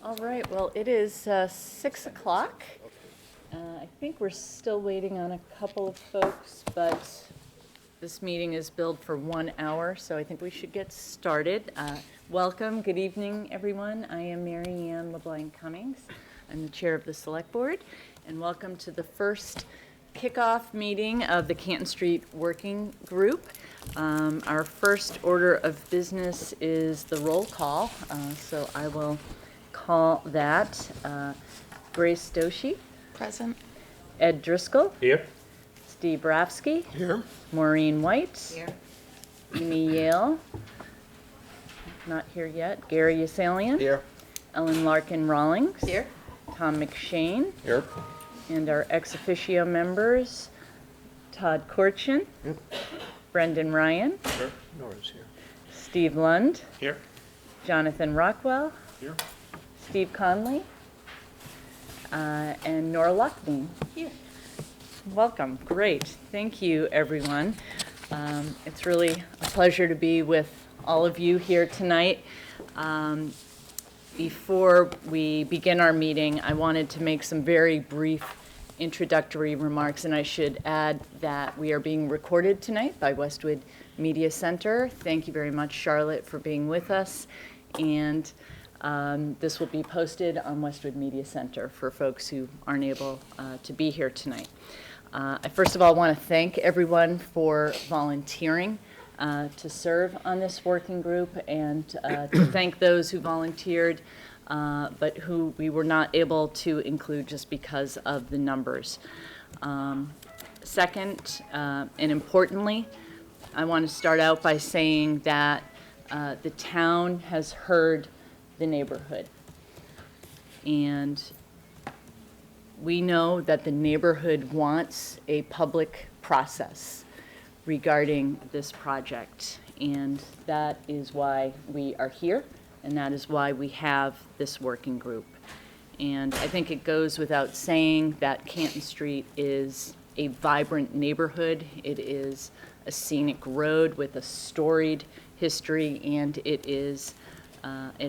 All right, well, it is 6 o'clock. I think we're still waiting on a couple of folks, but this meeting is billed for 1 hour, so I think we should get started. Welcome, good evening, everyone. I am Mary Ann LeBlanc Cummings. I'm the chair of the Select Board, and welcome to the first kickoff meeting of the Canton Street Working Group. Our first order of business is the roll call, so I will call that Grace Doshi. Present. Ed Driscoll. Here. Steve Rafsky. Here. Maureen White. Here. Amy Yale. Not here yet. Gary Yasalian. Here. Ellen Larkin Rawlings. Here. Tom McShane. Here. And our ex officio members, Todd Korchin. Yep. Brendan Ryan. Here. Nora's here. Steve Lund. Here. Jonathan Rockwell. Here. Steve Conley. And Nora Lockney. Here. Welcome. Great. Thank you, everyone. It's really a pleasure to be with all of you here tonight. Before we begin our meeting, I wanted to make some very brief introductory remarks, and I should add that we are being recorded tonight by Westwood Media Center. Thank you very much, Charlotte, for being with us. And this will be posted on Westwood Media Center for folks who aren't able to be here tonight. I first of all want to thank everyone for volunteering to serve on this working group, and to thank those who volunteered but who we were not able to include just because of the numbers. Second, and importantly, I want to start out by saying that the town has heard the neighborhood, and we know that the neighborhood wants a public process regarding this project, and that is why we are here, and that is why we have this working group. And I think it goes without saying that Canton Street is a vibrant neighborhood. It is a scenic road with a storied history, and it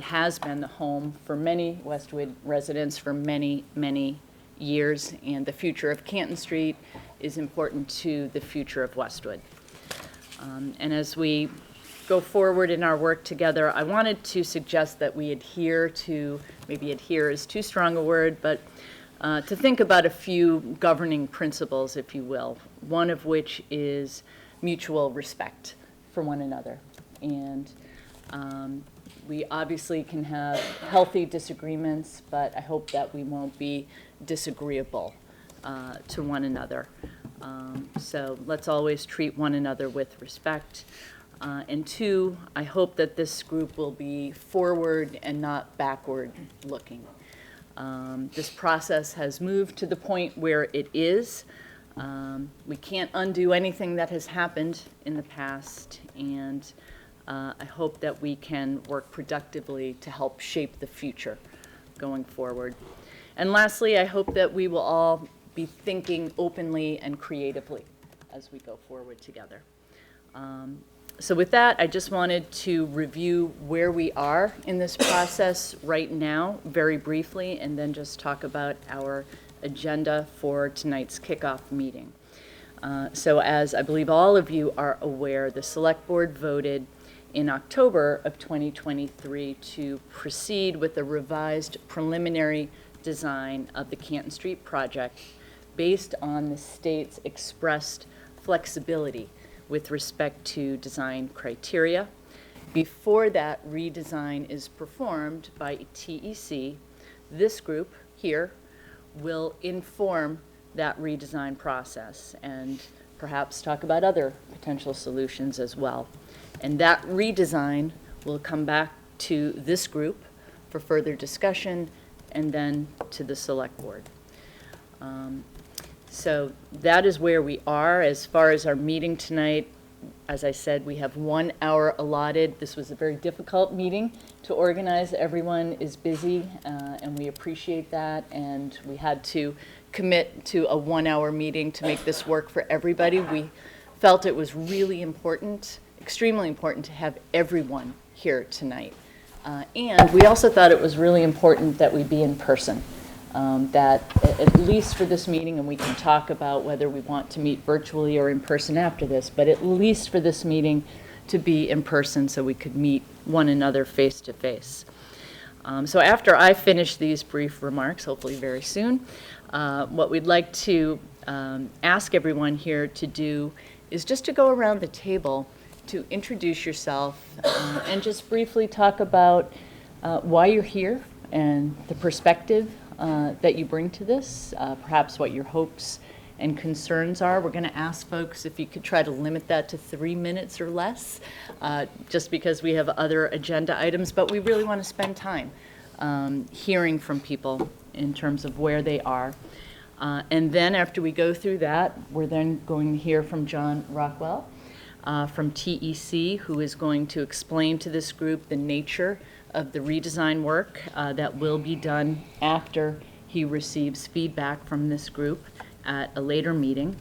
has been the home for many Westwood residents for many, many years, and the future of Canton Street is important to the future of Westwood. And as we go forward in our work together, I wanted to suggest that we adhere to, maybe adhere is too strong a word, but to think about a few governing principles, if you will, one of which is mutual respect for one another. And we obviously can have healthy disagreements, but I hope that we won't be disagreeable to one another. So let's always treat one another with respect. And two, I hope that this group will be forward and not backward looking. This process has moved to the point where it is. We can't undo anything that has happened in the past, and I hope that we can work productively to help shape the future going forward. And lastly, I hope that we will all be thinking openly and creatively as we go forward together. So with that, I just wanted to review where we are in this process right now, very briefly, and then just talk about our agenda for tonight's kickoff meeting. So as I believe all of you are aware, the Select Board voted in October of 2023 to proceed with a revised preliminary design of the Canton Street project based on the state's expressed flexibility with respect to design criteria. Before that redesign is performed by TEC, this group here will inform that redesign process and perhaps talk about other potential solutions as well. And that redesign will come back to this group for further discussion and then to the Select Board. So that is where we are as far as our meeting tonight. As I said, we have 1 hour allotted. This was a very difficult meeting to organize. Everyone is busy, and we appreciate that. And we had to commit to a 1 hour meeting to make this work for everybody. We felt it was really important, extremely important, to have everyone here tonight. And we also thought it was really important that we be in person, that at least for this meeting, and we can talk about whether we want to meet virtually or in person after this, but at least for this meeting to be in person so we could meet one another face to face. So after I finish these brief remarks, hopefully very soon, what we'd like to ask everyone here to do is just to go around the table to introduce yourself and just briefly talk about why you're here and the perspective that you bring to this, perhaps what your hopes and concerns are. We're going to ask folks if you could try to limit that to 3 minutes or less, just because we have other agenda items, but we really want to spend time hearing from people in terms of where they are. And then after we go through that, we're then going to hear from John Rockwell from TEC, who is going to explain to this group the nature of the redesign work that will be done after he receives feedback from this group at a later meeting.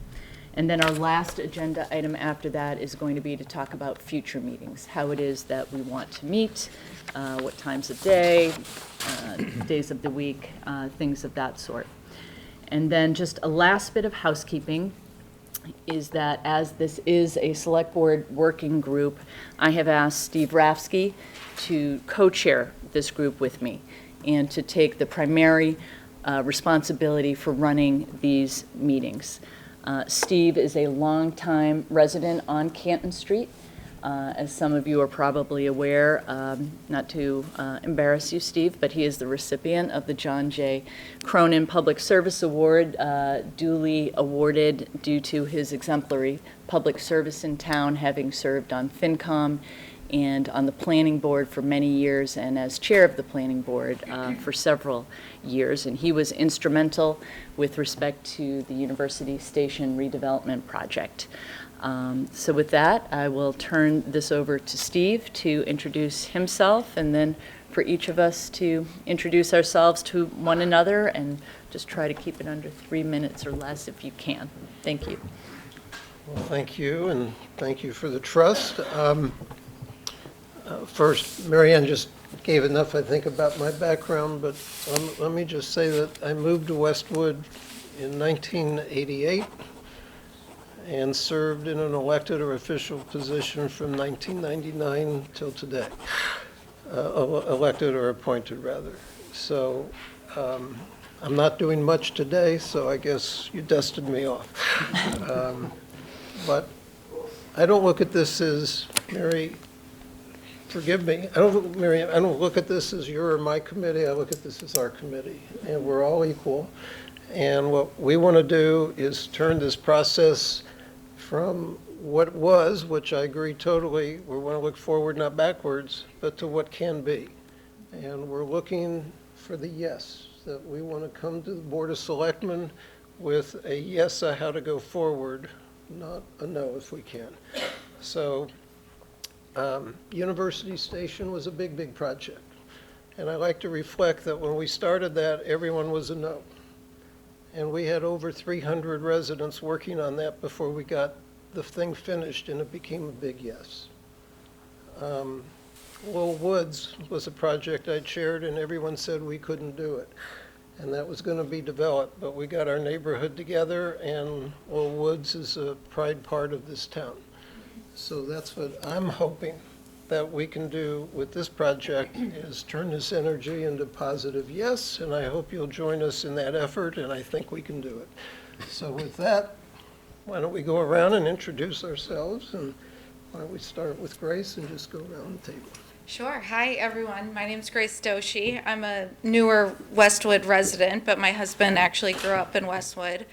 And then our last agenda item after that is going to be to talk about future meetings, how it is that we want to meet, what times of day, days of the week, things of that sort. And then just a last bit of housekeeping is that as this is a select board working group, I have asked Steve Rafsky to co-chair this group with me and to take the primary responsibility for running these meetings. Steve is a longtime resident on Canton Street. As some of you are probably aware, not to embarrass you, Steve, but he is the recipient of the John J. Cronin Public Service Award, duly awarded due to his exemplary public service in town, having served on FinCom and on the planning board for many years, and as chair of the planning board for several years. And he was instrumental with respect to the University Station redevelopment project. So with that, I will turn this over to Steve to introduce himself, and then for each of us to introduce ourselves to one another, and just try to keep it under 3 minutes or less if you can. Thank you. Well, thank you, and thank you for the trust. First, Marianne just gave enough, I think, about my background, but let me just say that I moved to Westwood in 1988 and served in an elected or official position from 1999 till today, elected or appointed, rather. So I'm not doing much today, so I guess you dusted me off. But I don't look at this as, Mary, forgive me, I don't look at this as your or my committee. I look at this as our committee, and we're all equal. And what we want to do is turn this process from what was, which I agree totally, we want to look forward, not backwards, but to what can be. And we're looking for the yes, that we want to come to the Board of Selectmen with a yes on how to go forward, not a no if we can. So University Station was a big, big project. And I like to reflect that when we started that, everyone was a no. And we had over 300 residents working on that before we got the thing finished, and it became a big yes. Lowell Woods was a project I chaired, and everyone said we couldn't do it. And that was going to be developed, but we got our neighborhood together, and Lowell Woods is a pride part of this town. So that's what I'm hoping that we can do with this project, is turn this energy into positive yes, and I hope you'll join us in that effort, and I think we can do it. So with that, why don't we go around and introduce ourselves, and why don't we start with Grace and just go around the table. Sure. Hi, everyone. My name's Grace Doshi. I'm a newer Westwood resident, but my husband actually grew up in Westwood.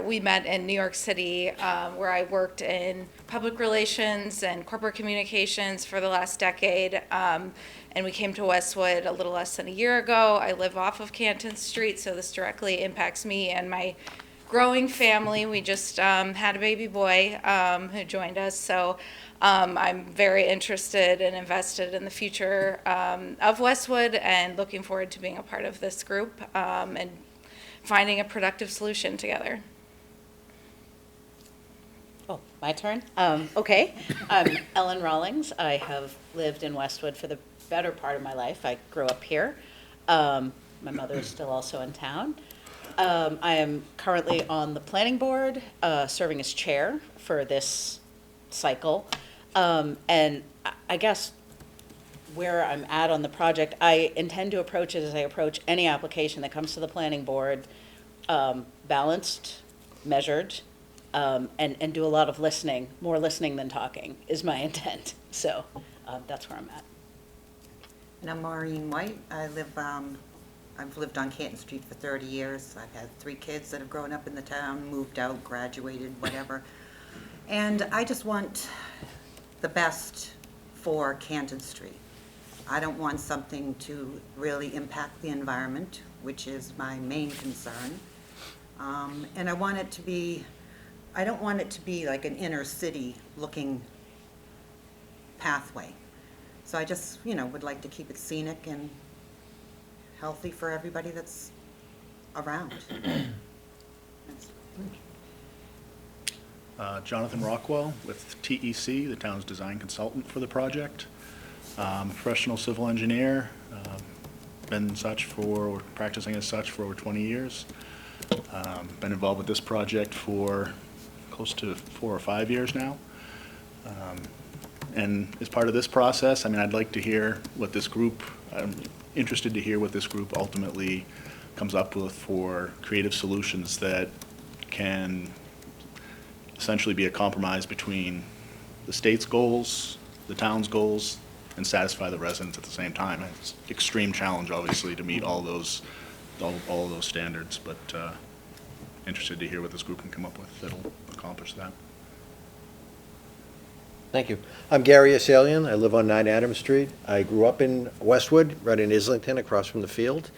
We met in New York City, where I worked in public relations and corporate communications for the last decade. And we came to Westwood a little less than a year ago. I live off of Canton Street, so this directly impacts me and my growing family. We just had a baby boy who joined us, so I'm very interested and invested in the future of Westwood, and looking forward to being a part of this group and finding a productive solution together. Oh, my turn? Okay. I'm Ellen Rawlings. I have lived in Westwood for the better part of my life. I grew up here. My mother is still also in town. I am currently on the planning board, serving as chair for this cycle. And I guess where I'm at on the project, I intend to approach it as I approach any application that comes to the planning board, balanced, measured, and do a lot of listening, more listening than talking is my intent. So that's where I'm at. And I'm Maureen White. I've lived on Canton Street for 30 years. I've had 3 kids that have grown up in the town, moved out, graduated, whatever. And I just want the best for Canton Street. I don't want something to really impact the environment, which is my main concern. And I want it to be, I don't want it to be like an inner city looking pathway. So I just, would like to keep it scenic and healthy for everybody that's around. Jonathan Rockwell with TEC, the town's design consultant for the project. Professional civil engineer, been practicing as such for over 20 years. Been involved with this project for close to 4 or 5 years now. And as part of this process, I'd like to hear what this group, I'm interested to hear what this group ultimately comes up with for creative solutions that can essentially be a compromise between the state's goals, the town's goals, and satisfy the residents at the same time. It's an extreme challenge, obviously, to meet all of those standards, but interested to hear what this group can come up with that'll accomplish that. Thank you. I'm Gary Asalian. I live on 9 Adams Street. I grew up in Westwood, right in Islington, across from the field.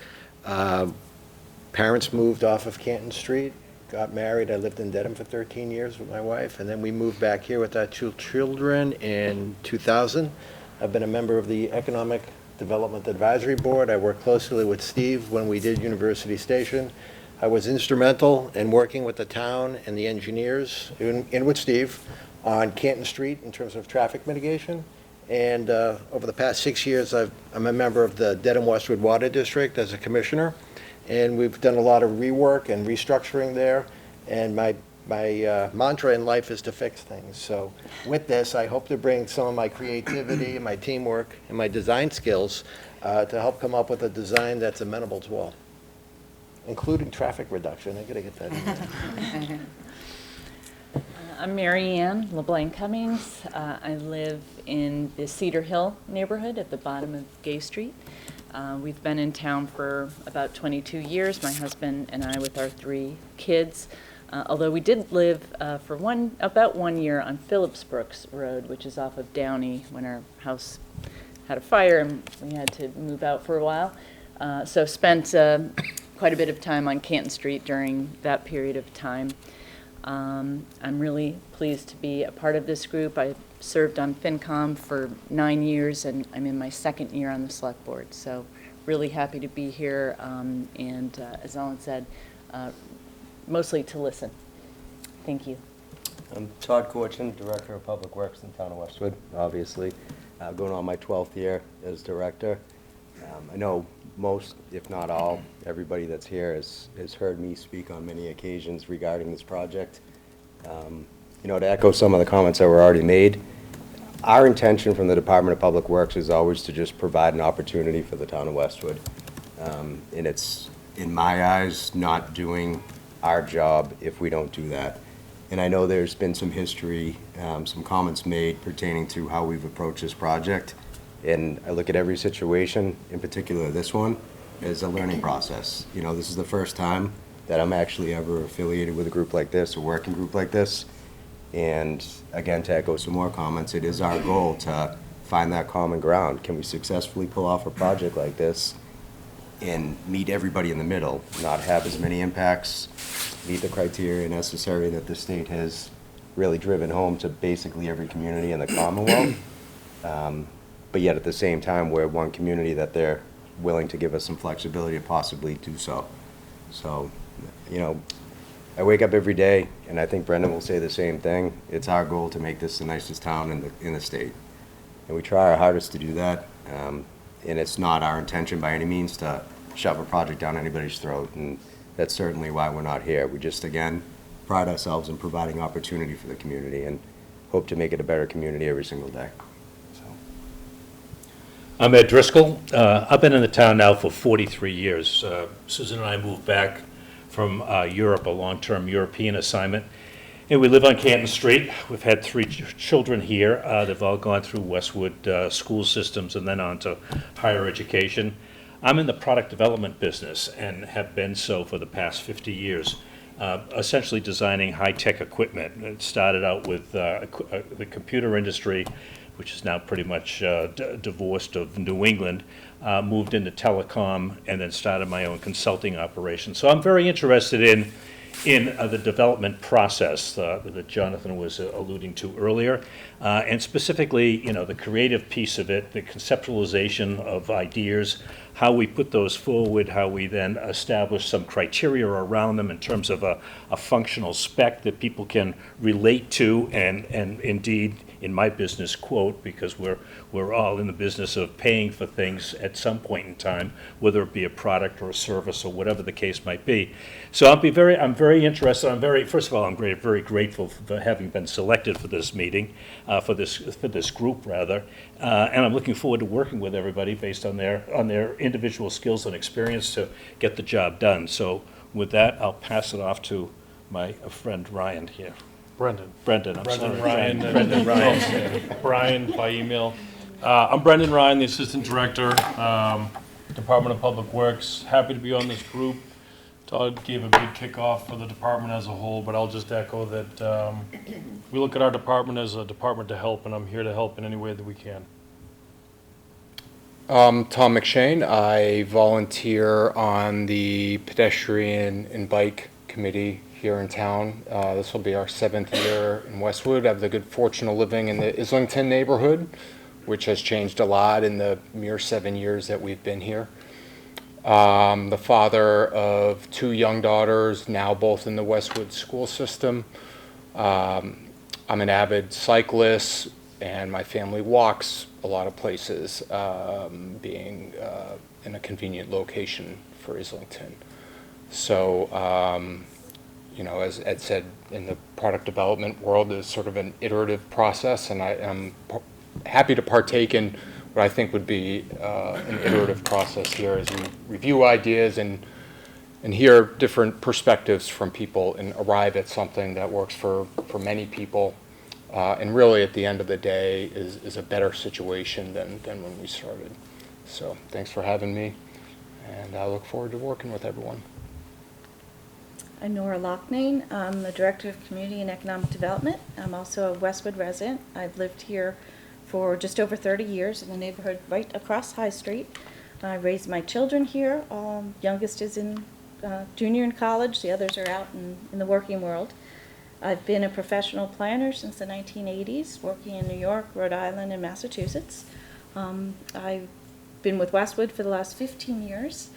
Parents moved off of Canton Street, got married. I lived in Dedham for 13 years with my wife, and then we moved back here with our 2 children in 2000. I've been a member of the Economic Development Advisory Board. I worked closely with Steve when we did University Station. I was instrumental in working with the town and the engineers, and with Steve, on Canton Street in terms of traffic mitigation. And over the past 6 years, I'm a member of the Dedham Westwood Water District as a commissioner. And we've done a lot of rework and restructuring there. And my mantra in life is to fix things. So with this, I hope to bring some of my creativity and my teamwork and my design skills to help come up with a design that's amenable to all, including traffic reduction. I gotta get that in there. I'm Mary Ann LeBlanc Cummings. I live in the Cedar Hill neighborhood at the bottom of Gay Street. We've been in town for about 22 years, my husband and I with our 3 kids. Although we did live for about 1 year on Phillips Brooks Road, which is off of Downey, when our house had a fire and we had to move out for a while. So spent quite a bit of time on Canton Street during that period of time. I'm really pleased to be a part of this group. I served on FinCom for 9 years, and I'm in my 2nd year on the Select Board. So really happy to be here, and as Ellen said, mostly to listen. Thank you. I'm Todd Corchin, Director of Public Works in the town of Westwood, obviously. Going on my 12th year as director. I know most, if not all, everybody that's here has heard me speak on many occasions regarding this project. To echo some of the comments that were already made, our intention from the Department of Public Works is always to just provide an opportunity for the town of Westwood. And it's, in my eyes, not doing our job if we don't do that. And I know there's been some history, some comments made pertaining to how we've approached this project. And I look at every situation, in particular this one, as a learning process. This is the first time that I'm actually ever affiliated with a group like this, a working group like this. And again, to echo some more comments, it is our goal to find that common ground. Can we successfully pull off a project like this and meet everybody in the middle, not have as many impacts, meet the criteria necessary that the state has really driven home to basically every community in the Commonwealth? But yet at the same time, we're one community that they're willing to give us some flexibility to possibly do so. So, I wake up every day, and I think Brendan will say the same thing. It's our goal to make this the nicest town in the state. And we try our hardest to do that. And it's not our intention by any means to shove a project down anybody's throat. And that's certainly why we're not here. We just, again, pride ourselves in providing opportunity for the community and hope to make it a better community every single day. So. I'm Ed Driscoll. I've been in the town now for 43 years. Susan and I moved back from Europe, a long-term European assignment. And we live on Canton Street. We've had 3 children here. They've all gone through Westwood school systems and then on to higher education. I'm in the product development business and have been so for the past 50 years, essentially designing high-tech equipment. It started out with the computer industry, which is now pretty much divorced of New England, moved into telecom, and then started my own consulting operation. So I'm very interested in the development process that Jonathan was alluding to earlier, and specifically, the creative piece of it, the conceptualization of ideas, how we put those forward, how we then establish some criteria around them in terms of a functional spec that people can relate to and indeed, in my business, quote, because we're all in the business of paying for things at some point in time, whether it be a product or a service or whatever the case might be. So I'm very interested. First of all, I'm very grateful for having been selected for this meeting, for this group rather, and I'm looking forward to working with everybody based on their individual skills and experience to get the job done. So with that, I'll pass it off to my friend Ryan here. Brendan, I'm sorry. Ryan. Brendan Ryan. Brian by email. I'm Brendan Ryan, the Assistant Director, Department of Public Works. Happy to be on this group. Todd gave a big kickoff for the department as a whole, but I'll just echo that we look at our department as a department to help, and I'm here to help in any way that we can. Tom McShane. I volunteer on the pedestrian and bike committee here in town. This will be our 7th year in Westwood. I have the good fortune of living in the Islington neighborhood, which has changed a lot in the mere 7 years that we've been here. The father of 2 young daughters, now both in the Westwood school system. I'm an avid cyclist, and my family walks a lot of places, being in a convenient location for Islington. So, as Ed said, in the product development world, there's sort of an iterative process, and I'm happy to partake in what I think would be an iterative process here as we review ideas and hear different perspectives from people and arrive at something that works for many people, and really at the end of the day is a better situation than when we started. So thanks for having me, and I look forward to working with everyone. I'm Nora Loughnane. I'm the Director of Community and Economic Development. I'm also a Westwood resident. I've lived here for just over 30 years in the neighborhood right across High Street. I raised my children here. Youngest is in junior in college. The others are out in the working world. I've been a professional planner since the 1980s, working in New York, Rhode Island, and Massachusetts. I've been with Westwood for the last 15 years.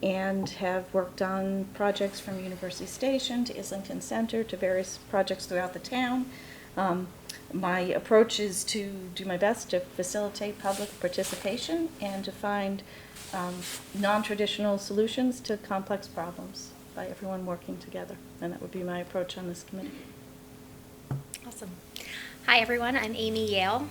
And have worked on projects from University Station to Islington Center to various projects throughout the town. My approach is to do my best to facilitate public participation and to find non-traditional solutions to complex problems by everyone working together. And that would be my approach on this committee. Awesome. Hi, everyone. I'm Amy Yale.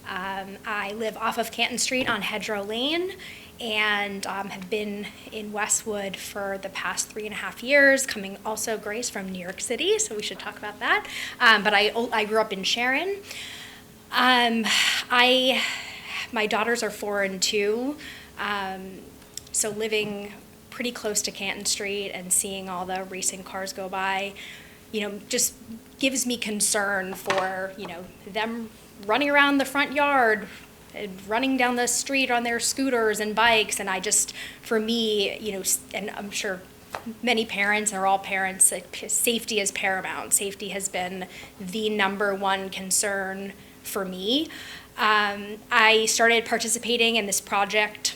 I live off of Canton Street on Hedgerow Lane, and have been in Westwood for the past 3.5 years, coming also, Grace, from New York City, so we should talk about that. But I grew up in Sharon. My daughters are 4 and 2, so living pretty close to Canton Street and seeing all the racing cars go by, just gives me concern for, them running around the front yard, running down the street on their scooters and bikes, and for me, and I'm sure many parents, or all parents, safety is paramount. Safety has been the #1 concern for me. I started participating in this project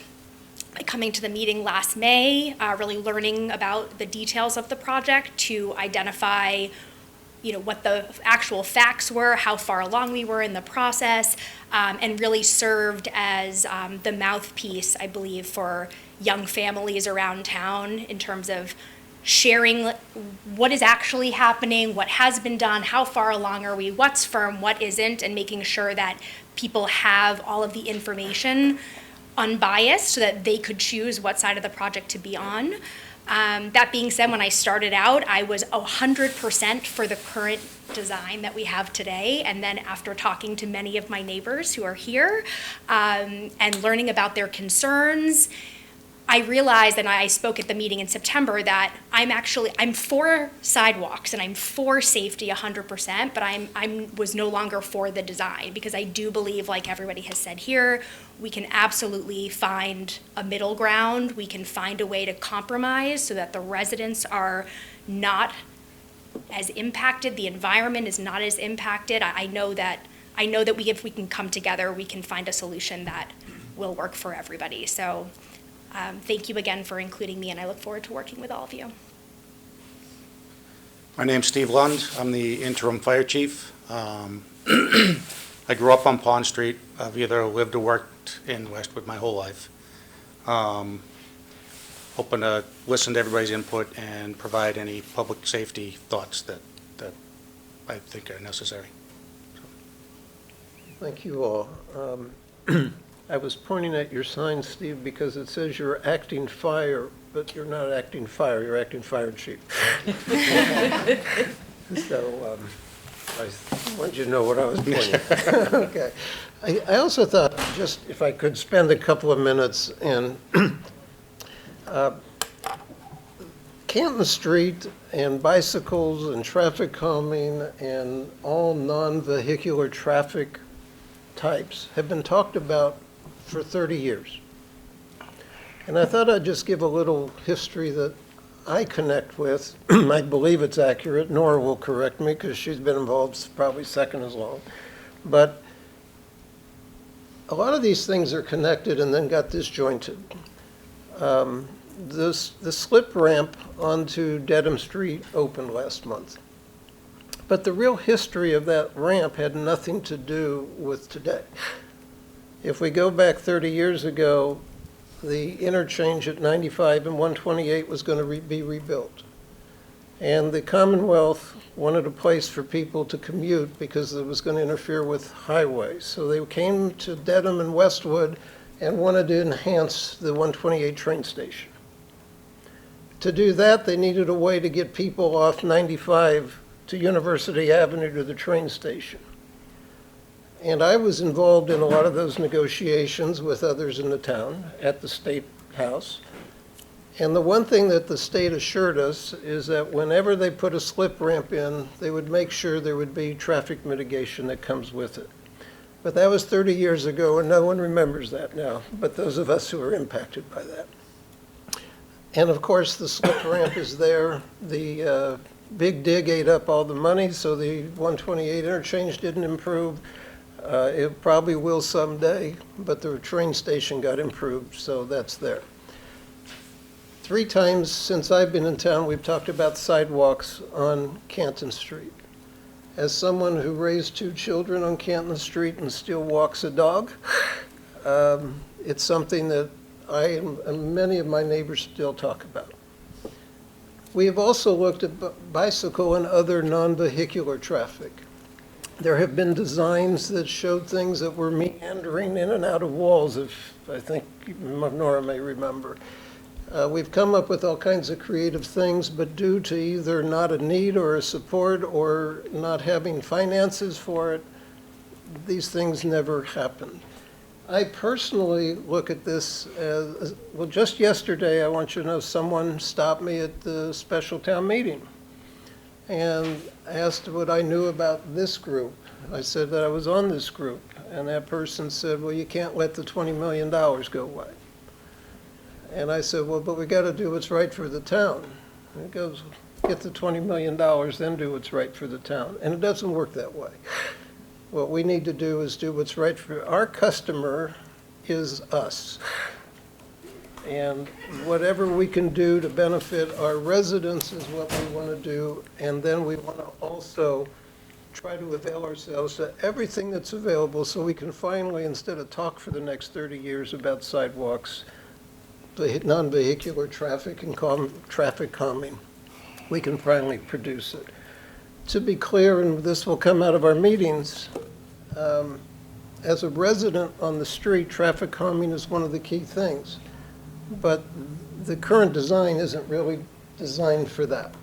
coming to the meeting last May, really learning about the details of the project to identify, what the actual facts were, how far along we were in the process, and really served as the mouthpiece, I believe, for young families around town in terms of sharing what is actually happening, what has been done, how far along are we, what's firm, what isn't, and making sure that people have all of the information unbiased so that they could choose what side of the project to be on. That being said, when I started out, I was 100% for the current design that we have today. And then after talking to many of my neighbors who are here and learning about their concerns, I realized, and I spoke at the meeting in September, that I'm for sidewalks and I'm for safety 100%, but I was no longer for the design, because I do believe, like everybody has said here, we can absolutely find a middle ground. We can find a way to compromise so that the residents are not as impacted, the environment is not as impacted. I know that if we can come together, we can find a solution that will work for everybody. So. Thank you again for including me, and I look forward to working with all of you. My name's Steve Lund. I'm the interim fire chief. I grew up on Pond Street. I've either lived or worked in Westwood my whole life. Hoping to listen to everybody's input and provide any public safety thoughts that I think are necessary. Thank you all. I was pointing at your sign, Steve, because it says you're acting fire, but you're not acting fire, you're acting fire chief. So I wanted you to know what I was pointing at. Okay. I also thought, just if I could spend a couple of minutes in Canton Street and bicycles and traffic calming and all non-vehicular traffic types have been talked about for 30 years. And I thought I'd just give a little history that I connect with. I believe it's accurate. Nora will correct me because she's been involved probably second as long. But a lot of these things are connected and then got disjointed. The slip ramp onto Dedham Street opened last month. But the real history of that ramp had nothing to do with today. If we go back 30 years ago, the interchange at 95 and 128 was going to be rebuilt. And the Commonwealth wanted a place for people to commute because it was going to interfere with highways. So they came to Dedham and Westwood and wanted to enhance the 128 train station. To do that, they needed a way to get people off 95 to University Avenue to the train station. And I was involved in a lot of those negotiations with others in the town at the State House. And the one thing that the state assured us is that whenever they put a slip ramp in, they would make sure there would be traffic mitigation that comes with it. But that was 30 years ago, and no one remembers that now, but those of us who are impacted by that. And of course, the slip ramp is there. The Big Dig ate up all the money, so the 128 interchange didn't improve. It probably will someday, but the train station got improved, so that's there. 3 times since I've been in town, we've talked about sidewalks on Canton Street. As someone who raised 2 children on Canton Street and still walks a dog, it's something that I and many of my neighbors still talk about. We have also looked at bicycle and other non-vehicular traffic. There have been designs that showed things that were meandering in and out of walls, if I think Nora may remember. We've come up with all kinds of creative things, but due to either not a need or a support or not having finances for it, these things never happened. I personally look at this as, well, just yesterday, I want you to know, someone stopped me at the special town meeting and asked what I knew about this group. I said that I was on this group, and that person said, well, you can't let the $20 million go away. And I said, well, but we got to do what's right for the town. And he goes, get the $20 million, then do what's right for the town. And it doesn't work that way. What we need to do is do what's right for our customer is us. And whatever we can do to benefit our residents is what we want to do. And then we want to also try to avail ourselves of everything that's available so we can finally, instead of talk for the next 30 years about sidewalks, non-vehicular traffic and traffic calming, we can finally produce it. To be clear, and this will come out of our meetings, as a resident on the street, traffic calming is one of the key things. But the current design isn't really designed for that.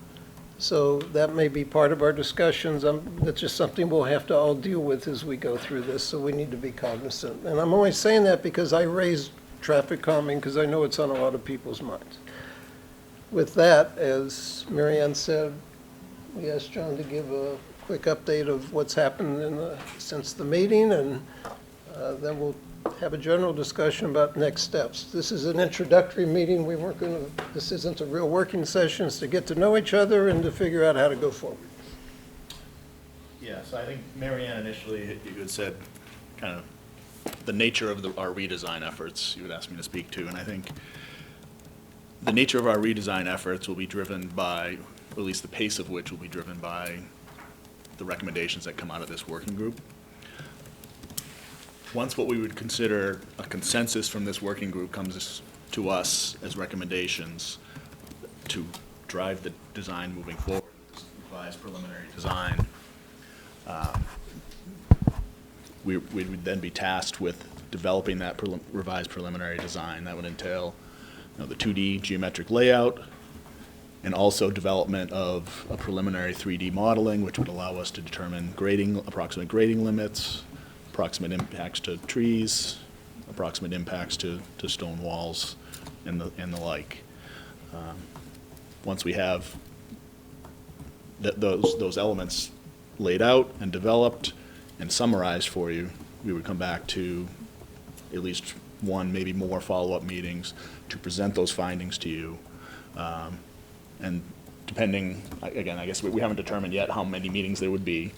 So that may be part of our discussions. That's just something we'll have to all deal with as we go through this, so we need to be cognizant. And I'm only saying that because I raised traffic calming, because I know it's on a lot of people's minds. With that, as Mary Ann said, we asked John to give a quick update of what's happened since the meeting, and then we'll have a general discussion about next steps. This is an introductory meeting. This isn't a real working session. It's to get to know each other and to figure out how to go forward. Yeah, so I think Mary Ann initially, you had said kind of the nature of our redesign efforts you would ask me to speak to, and I think the nature of our redesign efforts will be driven by, or at least the pace of which will be driven by the recommendations that come out of this working group. Once what we would consider a consensus from this working group comes to us as recommendations to drive the design moving forward, this revised preliminary design, we would then be tasked with developing that revised preliminary design. That would entail, the 2D geometric layout, and also development of a preliminary 3D modeling, which would allow us to determine approximate grading limits, approximate impacts to trees, approximate impacts to stone walls, and the like. Once we have those elements laid out and developed and summarized for you, we would come back to at least one, maybe more follow-up meetings to present those findings to you. And depending, again, I guess we haven't determined yet how many meetings there would be,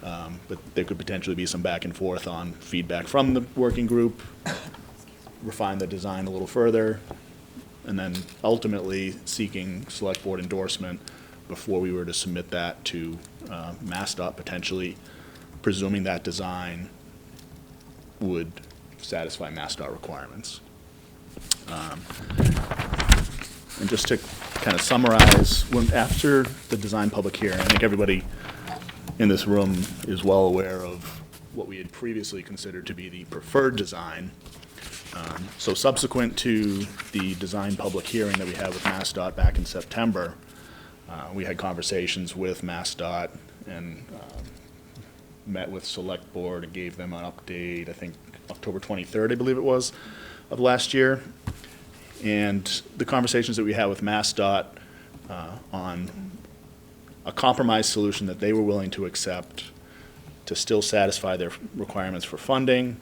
but there could potentially be some back and forth on feedback from the working group, refine the design a little further, and then ultimately seeking select board endorsement before we were to submit that to MassDOT, potentially, presuming that design would satisfy MassDOT requirements. And just to kind of summarize, after the design public hearing, I think everybody in this room is well aware of what we had previously considered to be the preferred design. So subsequent to the design public hearing that we had with MassDOT back in September, we had conversations with MassDOT and met with Select Board and gave them an update, I think October 23rd, I believe it was, of last year. And the conversations that we had with MassDOT on a compromise solution that they were willing to accept to still satisfy their requirements for funding,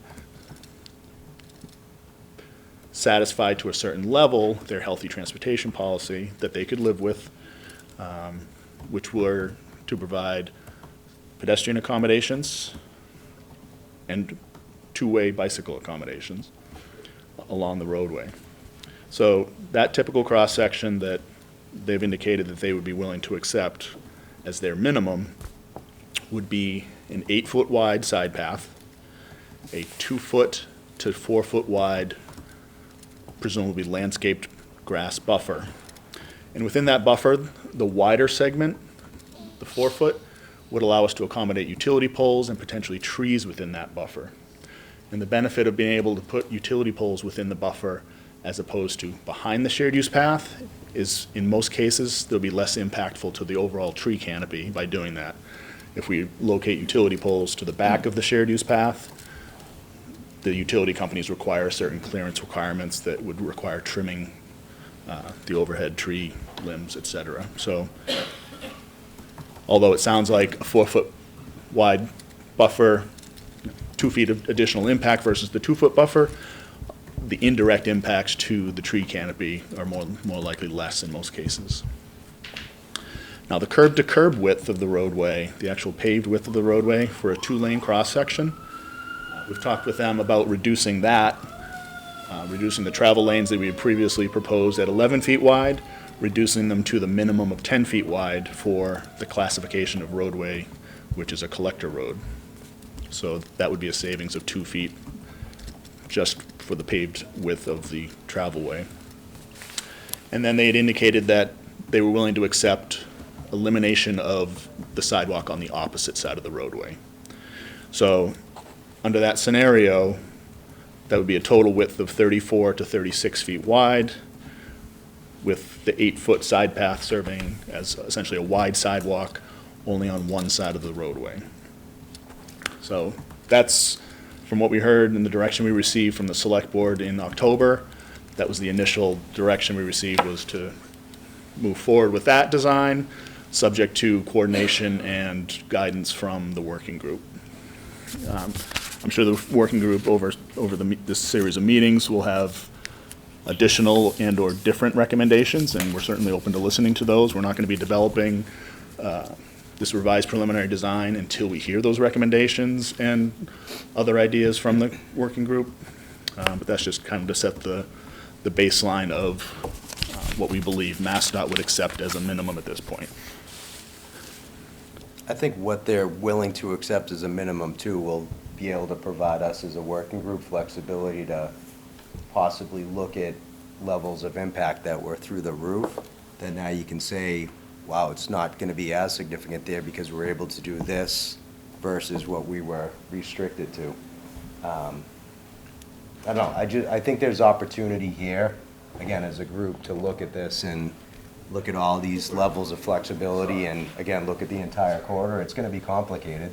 satisfy to a certain level their healthy transportation policy that they could live with, which were to provide pedestrian accommodations and two-way bicycle accommodations along the roadway. So that typical cross-section that they've indicated that they would be willing to accept as their minimum would be an 8-foot wide side path, a 2-foot to 4-foot wide, presumably landscaped grass buffer. And within that buffer, the wider segment, the 4-foot, would allow us to accommodate utility poles and potentially trees within that buffer. And the benefit of being able to put utility poles within the buffer as opposed to behind the shared use path is, in most cases, they'll be less impactful to the overall tree canopy by doing that. If we locate utility poles to the back of the shared use path, the utility companies require certain clearance requirements that would require trimming the overhead tree limbs, et cetera. So although it sounds like a 4-foot wide buffer, 2 feet of additional impact versus the 2-foot buffer, the indirect impacts to the tree canopy are more likely less in most cases. Now, the curb-to-curb width of the roadway, the actual paved width of the roadway for a 2-lane cross-section, we've talked with them about reducing that reducing the travel lanes that we had previously proposed at 11 feet wide, reducing them to the minimum of 10 feet wide for the classification of roadway, which is a collector road. So that would be a savings of 2 feet just for the paved width of the travelway. And then they had indicated that they were willing to accept elimination of the sidewalk on the opposite side of the roadway. So under that scenario, that would be a total width of 34 to 36 feet wide, with the 8-foot side path serving as essentially a wide sidewalk only on one side of the roadway. So that's, from what we heard and the direction we received from the select board in October, that was the initial direction we received, was to move forward with that design, subject to coordination and guidance from the working group. I'm sure the working group over this series of meetings will have additional and/or different recommendations, and we're certainly open to listening to those. We're not going to be developing this revised preliminary design until we hear those recommendations and other ideas from the working group. But that's just kind of to set the baseline of what we believe MassDOT would accept as a minimum at this point. I think what they're willing to accept as a minimum too will be able to provide us as a working group flexibility to possibly look at levels of impact that were through the roof, that now you can say, wow, it's not going to be as significant there because we're able to do this versus what we were restricted to. I don't know, I think there's opportunity here, again, as a group, to look at this and look at all these levels of flexibility and, again, look at the entire corridor. It's going to be complicated.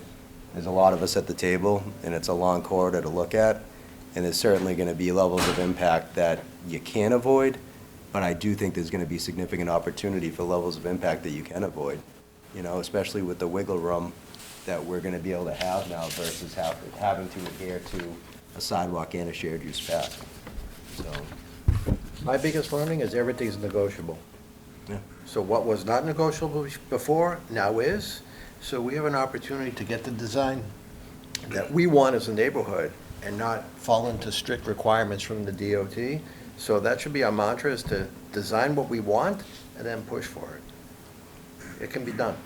There's a lot of us at the table, and it's a long corridor to look at, and there's certainly going to be levels of impact that you can't avoid, but I do think there's going to be significant opportunity for levels of impact that you can avoid, you know, especially with the wiggle room that we're going to be able to have now versus having to adhere to a sidewalk and a shared use path. So, My biggest learning is everything's negotiable. Yeah. So what was not negotiable before, now is. So we have an opportunity to get the design that we want as a neighborhood and not fall into strict requirements from the DOT. So that should be our mantra, is to design what we want and then push for it. It can be done.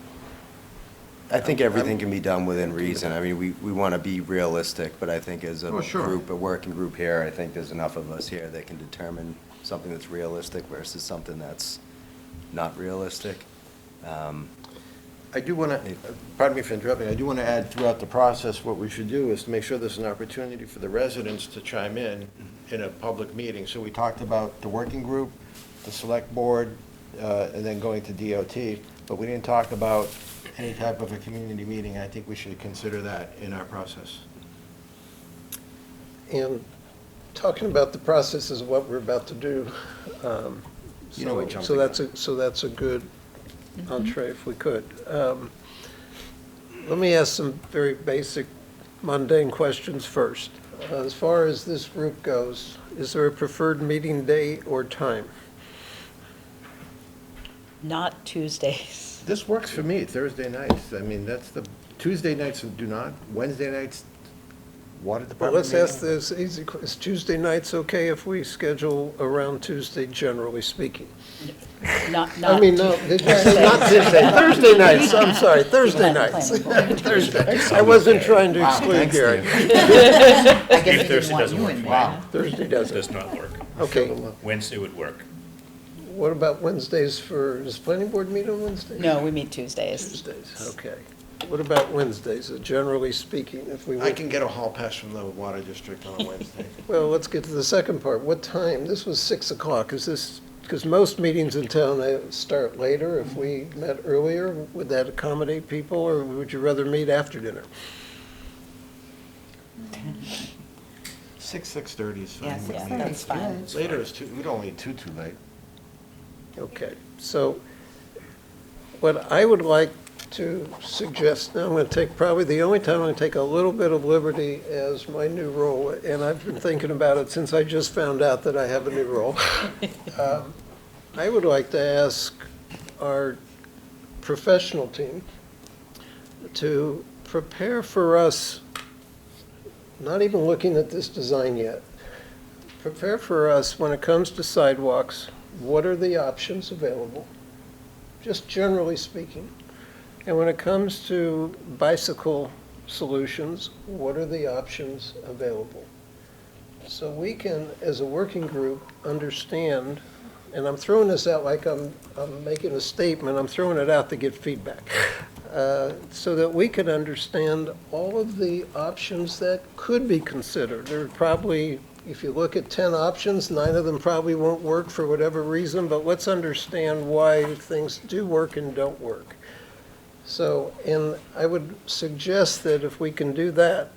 I think everything can be done within reason. I mean, we want to be realistic, but I think as a group, a working group here, I think there's enough of us here that can determine something that's realistic versus something that's not realistic. I do want to, pardon me for interrupting, I do want to add throughout the process, what we should do is to make sure there's an opportunity for the residents to chime in a public meeting. So we talked about the working group, the select board, and then going to DOT, but we didn't talk about any type of a community meeting. I think we should consider that in our process. And talking about the process is what we're about to do. You know, we jumped So the so that's a good entree if we could. Let me ask some very basic mundane questions first. As far as this group goes, is there a preferred meeting day or time? Not Tuesdays. This works for me, Thursday nights. I mean, that's the, Tuesday nights do not, Wednesday nights, water Well, department let's ask meeting? this easy, is Tuesday nights okay if we schedule around Tuesday, generally speaking? Not. I mean, no, did you say not Tuesday, Thursday nights, I'm sorry, Thursday nights. Thursday. I wasn't trying to exclude Gary. I guess he didn't Thursday want doesn't you work in for me. there. Thursday It doesn't. does not work. Okay, Wednesday would work. what about Wednesdays does planning board meet on Wednesdays? No, we meet Tuesdays. Tuesdays, okay. What about Wednesdays, generally speaking, if we I would? can get a hall pass from the water district on a Wednesday. Well, let's get to the second part. What time? This was 6 o'clock. Is this, because most meetings in town, they start later. If we met earlier, would that accommodate people, or would you rather meet after dinner? 6:30 is fine. Yes, with yeah, me. that's fine. Later is we don't need too late. Okay, so what I would like to suggest, now I'm going to take, probably the only time I'm going to take a little bit of liberty as my new role, and I've been thinking about it since I just found out that I have a new role. I would like to ask our professional team to prepare for us, not even looking at this design yet, prepare for us, when it comes to sidewalks, what are the options available? Just generally speaking. And when it comes to bicycle solutions, what are the options available? So we can, as a working group, understand, and I'm throwing this out like I'm making a statement, I'm throwing it out to get feedback, so that we can understand all of the options that could be considered. There are probably, if you look at 10 options, 9 of them probably won't work for whatever reason, but let's understand why things do work and don't work. So, and I would suggest that if we can do that,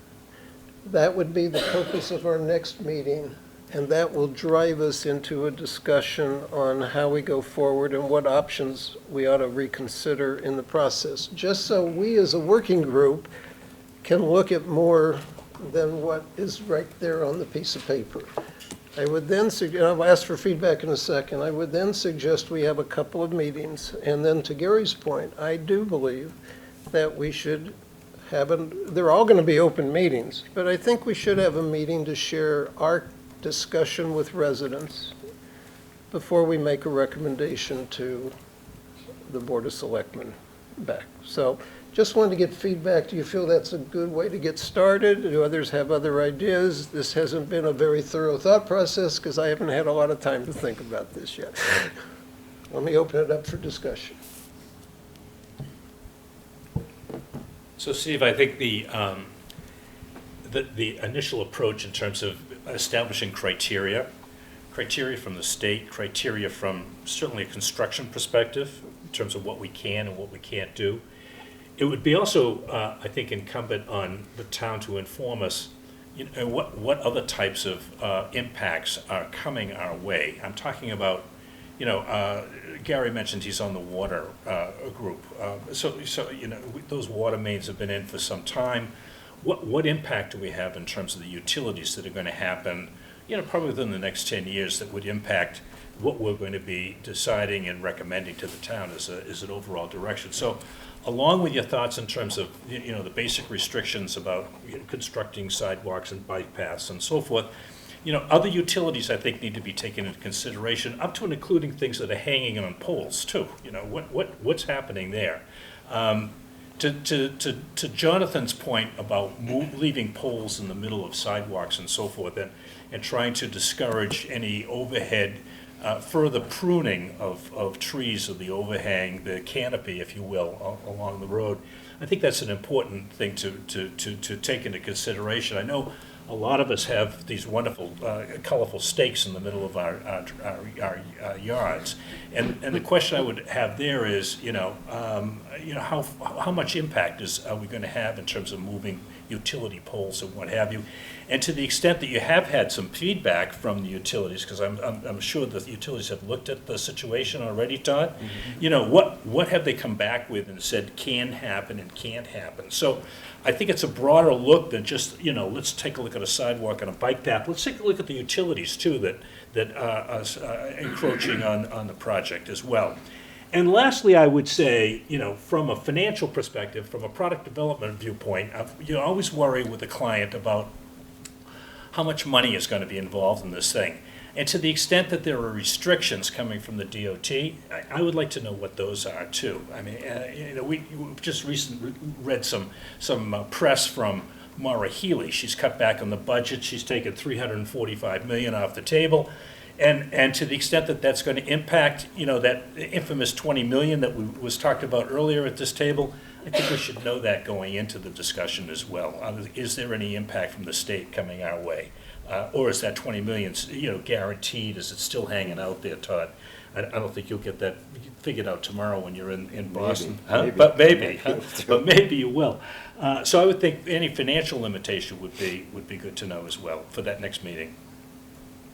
that would be the purpose of our next meeting, and that will drive us into a discussion on how we go forward and what options we ought to reconsider in the process, just so we as a working group can look at more than what is right there on the piece of paper. I would then suggest, I'll ask for feedback in a second, I would then suggest we have a couple of meetings, and then to Gary's point, I do believe that we should have, they're all going to be open meetings, but I think we should have a meeting to share our discussion with residents before we make a recommendation to the Board of Selectmen back. So just wanted to get feedback. Do you feel that's a good way to get started? Do others have other ideas? This hasn't been a very thorough thought process because I haven't had a lot of time to think about this yet. Let me open it up for discussion. So Steve, I think the initial approach in terms of establishing criteria from the state, criteria from certainly a construction perspective in terms of what we can and what we can't do. It would be also, I think, incumbent on the town to inform us, you know, what other types of impacts are coming our way. I'm talking about, you know, Gary mentioned he's on the water group. So you know, those water mains have been in for some time. What impact do we have in terms of the utilities that are going to happen, you know, probably within the next 10 years that would impact what we're going to be deciding and recommending to the town as an overall direction. So along with your thoughts in terms of, you know, the basic restrictions about, you know, constructing sidewalks and bike paths and so forth, you know, other utilities I think need to be taken into consideration, up to and including things that are hanging on poles too. You know, what's happening there? To Jonathan's point about leaving poles in the middle of sidewalks and so forth, and trying to discourage any overhead, further pruning of trees of the overhang, the canopy, if you will, along the road. I think that's an important thing to take into consideration. I know a lot of us have these wonderful, colorful stakes in the middle of our yards, and the question I would have there is, how much impact are we going to have in terms of moving utility poles and what have you, and to the extent that you have had some feedback from the utilities, because I'm sure that the utilities have looked at the situation already, Todd. Mm-hmm. You know, what have they come back with and said can happen and can't happen? So I think it's a broader look than just, you know, let's take a look at a sidewalk and a bike path. Let's take a look at the utilities too that are encroaching on the project as well. And lastly, I would say, you know, from a financial perspective, from a product development viewpoint, you always worry with the client about how much money is going to be involved in this thing. And to the extent that there are restrictions coming from the DOT, I would like to know what those are too. I mean, you know, we just recently read some press from Maura Healy. She's cut back on the budget. She's taken $345 million off the table. And to the extent that that's going to impact, you know, that infamous $20 million that was talked about earlier at this table, I think we should know that going into the discussion as well. Is there any impact from the state coming our way? Or is that $20 million, you know, guaranteed? Is it still hanging out there, Todd? I don't think you'll get that figured out tomorrow when you're in Boston. Maybe. But maybe. But maybe you will. So I would think any financial limitation would be good to know as well for that next meeting.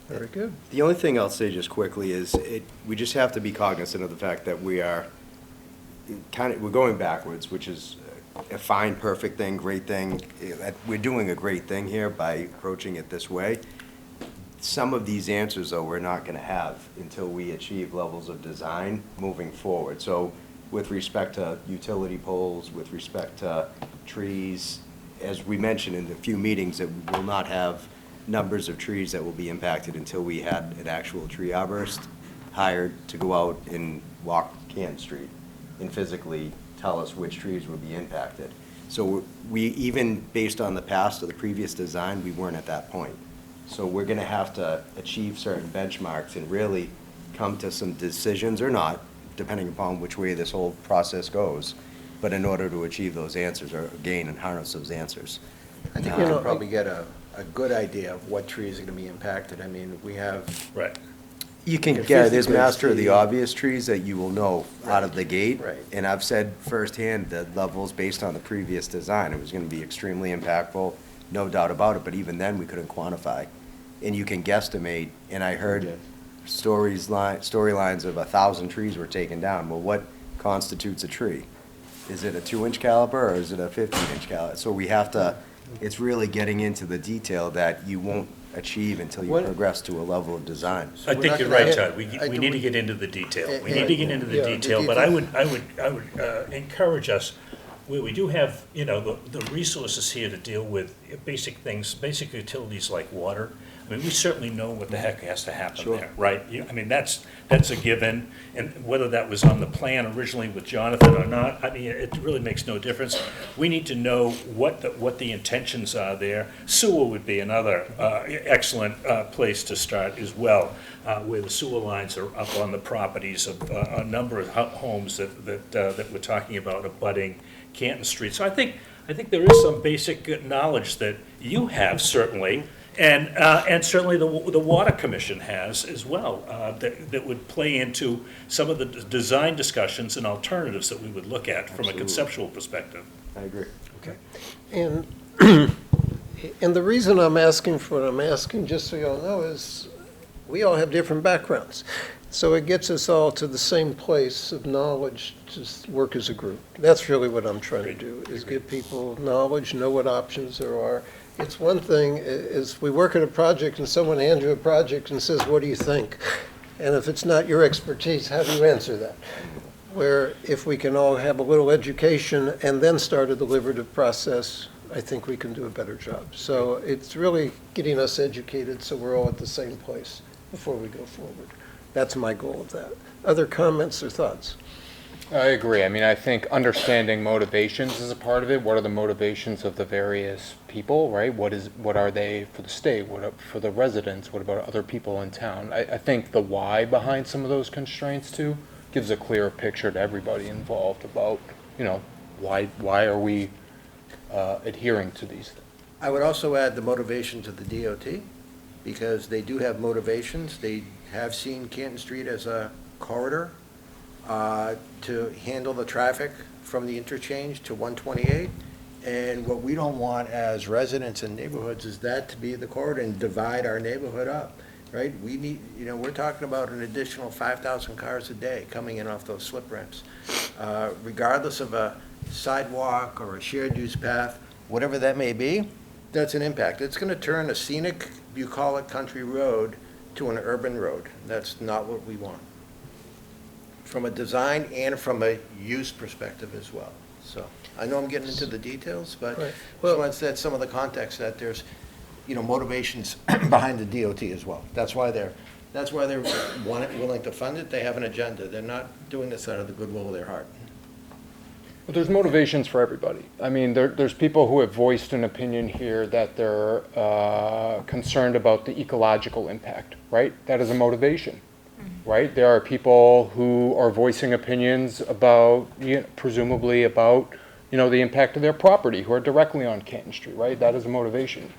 Very good. The only thing I'll say just quickly is we just have to be cognizant of the fact that we're going backwards, which is a fine, perfect thing, great thing. We're doing a great thing here by approaching it this way. Some of these answers, though, we're not going to have until we achieve levels of design moving forward. So with respect to utility poles, with respect to trees, as we mentioned in a few meetings, that we will not have numbers of trees that will be impacted until we had an actual tree arborist hired to go out and walk Canton Street and physically tell us which trees would be impacted. So we, even based on the past or the previous design, we weren't at that point. So we're gonna have to achieve certain benchmarks and really come to some decisions, or not, depending upon which way this whole process goes, but in order to achieve those answers, or gain and harness those answers. I think we can probably get a good idea of what trees are gonna be impacted. I mean, we have, Right. You can If get, 50 there's grades master of the the- obvious trees that you will know out of the gate. Right. And I've said firsthand, the levels based on the previous design, it was gonna be extremely impactful, no doubt about it, but even then, we couldn't quantify. And you can guesstimate, and I heard storylines of 1,000 trees were taken down. Well, what constitutes a tree? Is it a 2-inch caliber, or is it a 15-inch caliber? So we have to, it's really getting into the detail that you won't achieve until you What- progress to a level of design. I we're think not you're gonna right, hit- Todd. We I need to do- get into the detail. We Yeah, need to get into yeah, the the detail, but I detail. would encourage us, we do have, you know, the resources here to deal with basic things, basic utilities like water. I mean, we certainly know what the heck has to happen Sure. there, right? I mean, that's a given, and whether that was on the plan originally with Jonathan or not, I mean, it really makes no difference. We need to know what the intentions are there. Sewer would be another excellent place to start as well, where the sewer lines are up on the properties of a number of homes that we're talking about abutting Canton Street. So I think there is some basic knowledge that you have, certainly, and certainly the Water Commission has as well, that would play into some of the design discussions and alternatives that we would look at from a Absolutely. conceptual perspective. I agree. Okay. And, and the reason I'm asking for what I'm asking, just so you all know, is we all have different backgrounds. So it gets us all to the same place of knowledge to work as a group. That's really what I'm trying to do, is give people knowledge, know what options there are. It's one thing is we work at a project and someone hands you a project and says, what do you think? And if it's not your expertise, how do you answer that? Where if we can all have a little education and then start a deliberative process, I think we can do a better job. So it's really getting us educated so we're all at the same place before we go forward. That's my goal of that. Other comments or thoughts? I agree. I mean, I think understanding motivations is a part of it. What are the motivations of the various people, right? What are they for the state? For the residents? What about other people in town? I think the why behind some of those constraints too gives a clearer picture to everybody involved about, you know, why are we adhering to these things? I would also add the motivation to the DOT, because they do have motivations. They have seen Canton Street as a corridor to handle the traffic from the interchange to 128. And what we don't want as residents in neighborhoods is that to be the corridor and divide our neighborhood up, right? We need, you know, we're talking about an additional 5,000 cars a day coming in off those slip ramps. Regardless of a sidewalk or a shared use path, whatever that may be, that's an impact. It's going to turn a scenic, bucolic country road to an urban road. That's not what we want, from a design and from a use perspective as well. So I know I'm getting into the details, but Right. just want to set some of the context that there's, you know, motivations behind the DOT as well. That's why they're willing to fund it. They have an agenda. They're not doing this out of the goodwill of their heart. But there's motivations for everybody. I mean, there's people who have voiced an opinion here that they're concerned about the ecological impact, right? That is a motivation, right? There are people who are voicing opinions about, presumably about, you know, the impact of their property, who are directly on Canton Street, right? That is a motivation.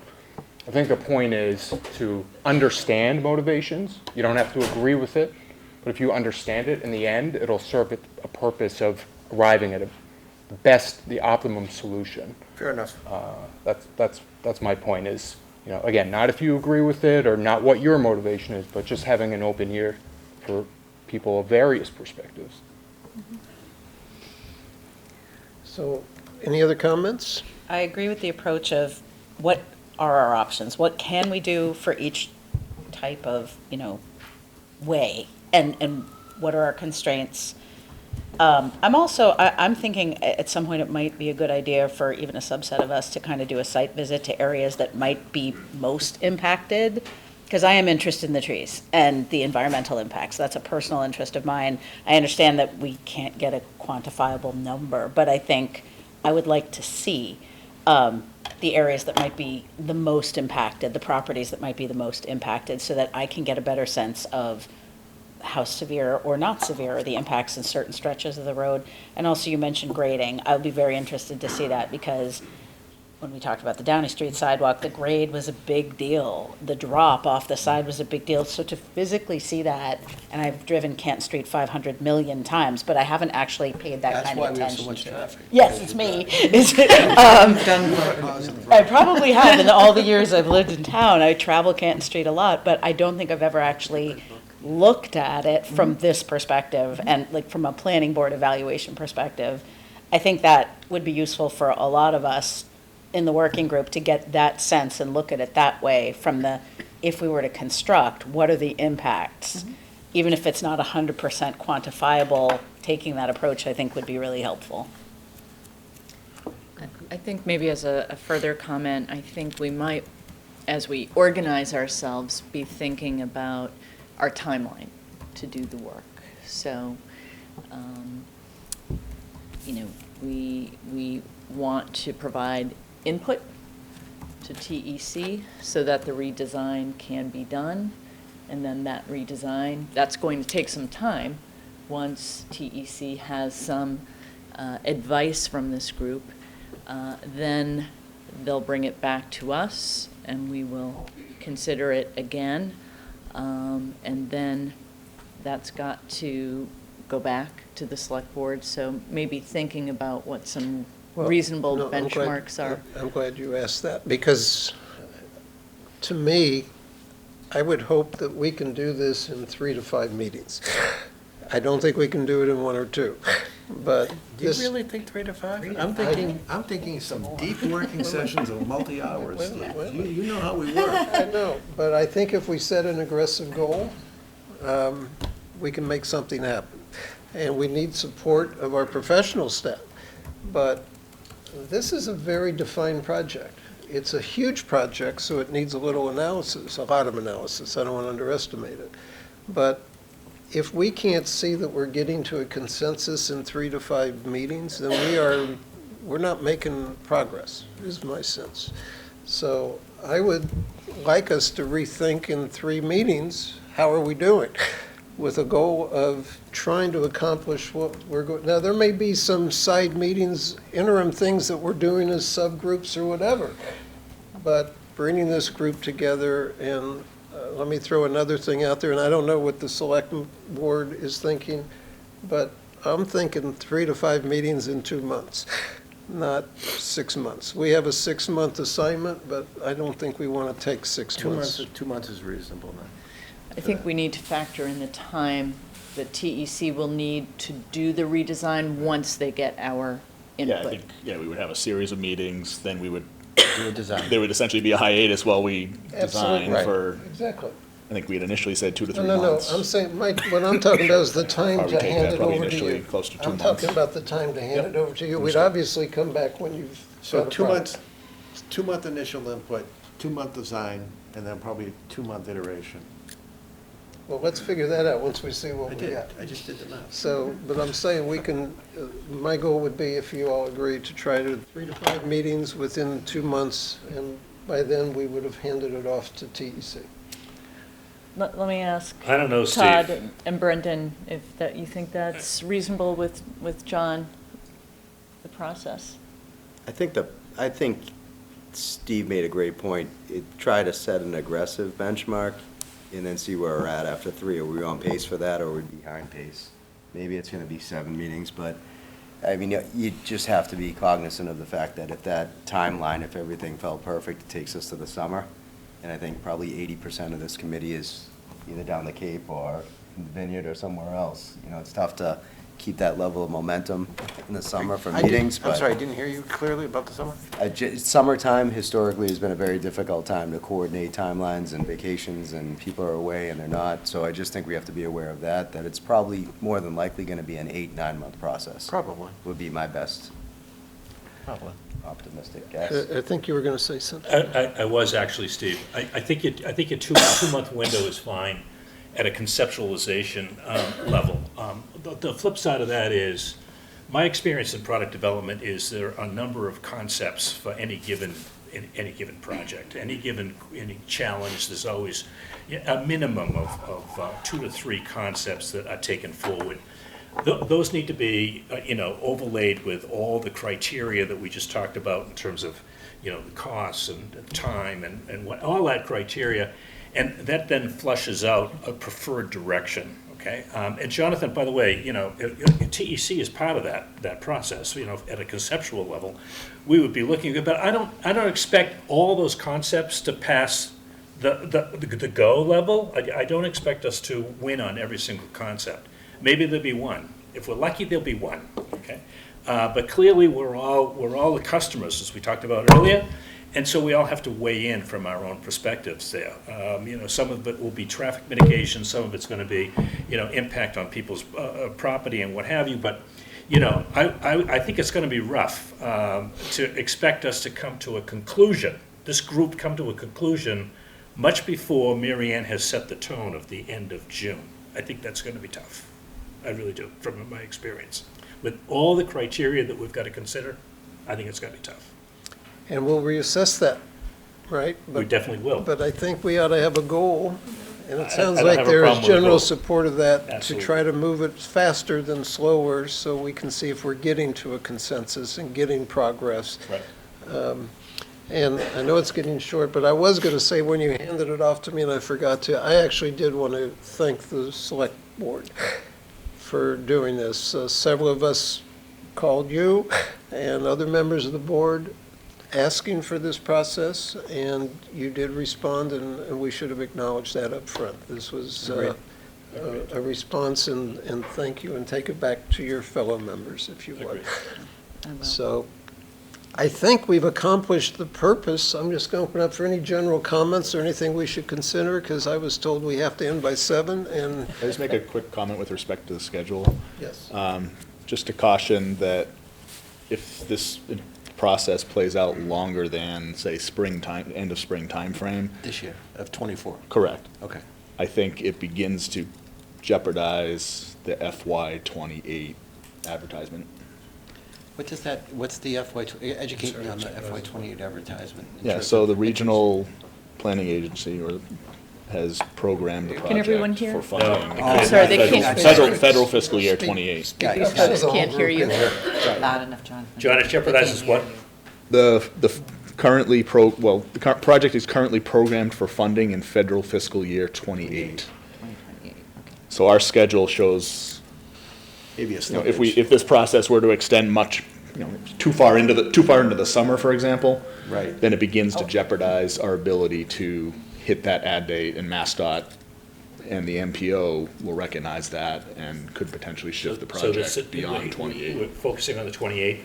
I think the point is to understand motivations. You don't have to agree with it, but if you understand it, in the end, it'll serve a purpose of arriving at the optimum solution. Fair enough. That's my point is, you know, again, not if you agree with it or not what your motivation is, but just having an open ear for people of various perspectives. So, any other comments? I agree with the approach of what are our options? What can we do for each type of, you know, way? And what are our constraints? I'm thinking at some point it might be a good idea for even a subset of us to kind of do a site visit to areas that might be most impacted. Because I am interested in the trees and the environmental impacts. That's a personal interest of mine. I understand that we can't get a quantifiable number, but I think I would like to see the areas that might be the most impacted, the properties that might be the most impacted, so that I can get a better sense of how severe or not severe are the impacts in certain stretches of the road. And also, you mentioned grading. I would be very interested to see that, because when we talked about the Downey Street sidewalk, the grade was a big deal. The drop off the side was a big deal. So to physically see that, and I've driven Canton Street 500 million times, but I haven't actually paid that kind of attention. That's why we have so much traffic. Yes, it's me. Done I probably have in all the years I've lived in town. I travel Canton Street a lot, but I don't think I've ever actually looked at it from this perspective, and like from a planning board evaluation perspective. I think that would be useful for a lot of us in the working group to get that sense and look at it that way from the, if we were to construct, what are the impacts? Even if it's not 100% quantifiable, taking that approach, I think, would be really helpful. I think maybe as a further comment, I think we might, as we organize ourselves, be thinking about our timeline to do the work. So, we want to provide input to TEC so that the redesign can be done. And then that redesign, that's going to take some time. Once TEC has some advice from this group, then they'll bring it back to us and we will consider it again. And then that's got to go back to the select board. So maybe thinking about what some reasonable benchmarks are. I'm glad you asked that, because to me, I would hope that we can do this in 3 to 5 meetings. I don't think we can do it in 1 or 2, but Do you this. really think 3 to 5? I'm thinking some deep working sessions of multi-hours. Wait a minute. You know how we work. I know, but I think if we set an aggressive goal, we can make something happen. And we need support of our professional staff. But this is a very defined project. It's a huge project, so it needs a little analysis, a lot of analysis. I don't want to underestimate it. But if we can't see that we're getting to a consensus in 3 to 5 meetings, then we're not making progress, is my sense. So I would like us to rethink in 3 meetings, how are we doing? With a goal of trying to accomplish what we're going. Now, there may be some side meetings, interim things that we're doing as subgroups or whatever, but bringing this group together, and let me throw another thing out there, and I don't know what the select board is thinking, but I'm thinking 3 to 5 meetings in 2 months, not 6 months. We have a 6-month assignment, but I don't think we want to take 6 months. 2 months is reasonable now. I think we need to factor in the time that TEC will need to do the redesign once they get our Yeah, I input. think, we would have a series of meetings, then we would, Do a design. there would essentially be a hiatus while we Absolutely. design for, Exactly. I think we had initially said 2 to 3 No, months. I'm saying, Mike, what I'm talking about is the time Probably to take hand that it probably over to initially you. close to 2 I'm months. talking about the time to hand it over to you. We'd Understood. obviously come back when you've So got a 2 product. months, 2-month initial input, 2-month design, and then probably a 2-month iteration. Well, let's figure that out once we see what I we did, got. I just did the math. So, but I'm saying we can, my goal would be, if you all agree, to try to 3 to 5 meetings within 2 months, and by then, we would have handed it off to TEC. Let me ask I don't know, Todd Steve. and Brendan if that, you think that's reasonable with John, the process? I think Steve made a great point. Try to set an aggressive benchmark and then see where we're at after 3. Are we on pace for that, or are we behind pace? Maybe it's going to be 7 meetings, but, I mean, you just have to be cognizant of the fact that if that timeline, if everything fell perfect, it takes us to the summer. And I think probably 80% of this committee is either down the Cape or in the Vineyard or somewhere else. It's tough to keep that level of momentum in the summer for I didn't- meetings, I'm but sorry, I didn't hear you clearly about the summer? summertime historically has been a very difficult time to coordinate timelines and vacations, and people are away and they're not. So I just think we have to be aware of that, that it's probably more than likely going to be an 8-9 month process. Probably, Would be my best probably. optimistic guess. I think you were going to say something. I was actually, Steve. I think your two-month window is fine at a conceptualization level. The flip side of that is, my experience in product development is there are a number of concepts for any given project, any challenge. There's always a minimum of 2 to 3 concepts that are taken forward. Those need to be, overlaid with all the criteria that we just talked about in terms of, the costs and time and what, all that criteria. And that then flushes out a preferred direction, okay? And Jonathan, by the way, TEC is part of that process, at a conceptual level. We would be looking at, but I don't expect all those concepts to pass the go level. I don't expect us to win on every single concept. Maybe there'll be one. If we're lucky, there'll be one, okay? But clearly, we're all the customers, as we talked about earlier, and so we all have to weigh in from our own perspectives there. Some of it will be traffic mitigation, some of it's going to be, impact on people's property and what have you. But, I think it's going to be rough to expect us to come to a conclusion, this group come to a conclusion much before Mary Ann has set the tone of the end of June. I think that's going to be tough. I really do, from my experience. With all the criteria that we've got to consider, I think it's going to be tough. And we'll reassess that, right? We definitely will. But I think we ought to have a goal, and it sounds I don't like have a there is problem with a general goal. support of that, to Absolutely. try to move it faster than slower, so we can see if we're getting to a consensus and getting progress. Right. And I know it's getting short, but I was going to say, when you handed it off to me and I forgot to, I actually did want to thank the select board for doing this. Several of us called you and other members of the board asking for this process, and you did respond, and we should have acknowledged that up front. This was a response, and thank you, and take it back to your fellow members, if you would. So I think we've accomplished the purpose. I'm just going to open up for any general comments or anything we should consider, because I was told we have to end by 7, and Can I just make a quick comment with respect to the schedule? yes. Just to caution that if this process plays out longer than, say, springtime, end of spring timeframe. This year, of '24. Correct. Okay. I think it begins to jeopardize the FY '28 advertisement. What's the educate me on the FY '28 advertisement? in Yeah, terms so of- the regional planning agency has programmed the project everyone hear? for funding. Oh, sorry, they can't- Federal fiscal year '28. Got it. Can't hear you. Loud enough, Jonathan. John, it jeopardizes what? The currently the project is currently programmed for funding in federal fiscal year '28. 2028, okay. So our schedule shows, Maybe a if this process were to extend much, too far into the summer, for example. Right. Then it begins to jeopardize our ability to hit that ad date, and MassDOT and the MPO will recognize that and could potentially shift the So this- project beyond '28. We're focusing on the 28?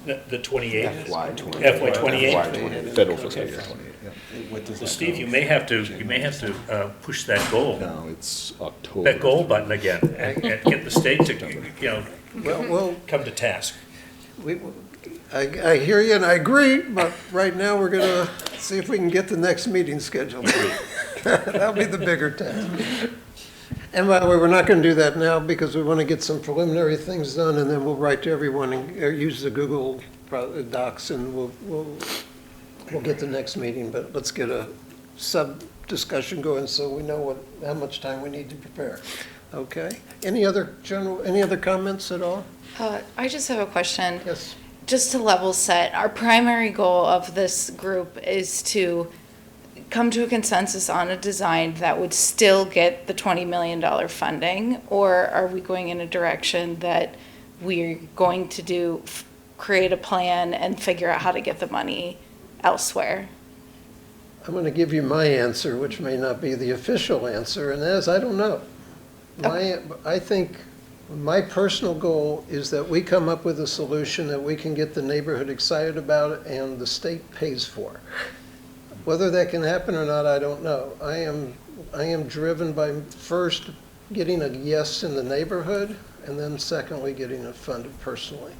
The 28? FY '28. FY '28? Federal fiscal year '28, yeah. What does So that Steve, go? you may have to push that goal, No, it's October. that goal button again, and get the state to, Well, come to task. I hear you and I agree, but right now we're going to see if we can get the next meeting scheduled. That'll be the bigger task. And by the way, we're not going to do that now, because we want to get some preliminary things done, and then we'll write to everyone and use the Google Docs, and we'll get the next meeting. But let's get a sub-discussion going so we know how much time we need to prepare. Okay? Any other comments at all? I just have a question. Yes. Just to level set, our primary goal of this group is to come to a consensus on a design that would still get the $20 million funding? Or are we going in a direction that we're going to create a plan and figure out how to get the money elsewhere? I'm going to give you my answer, which may not be the official answer, and that is, I don't know. I think My personal goal is that we come up with a solution that we can get the neighborhood excited about and the state pays for. Whether that can happen or not, I don't know. I am driven by first getting a yes in the neighborhood, and then secondly, getting it funded personally.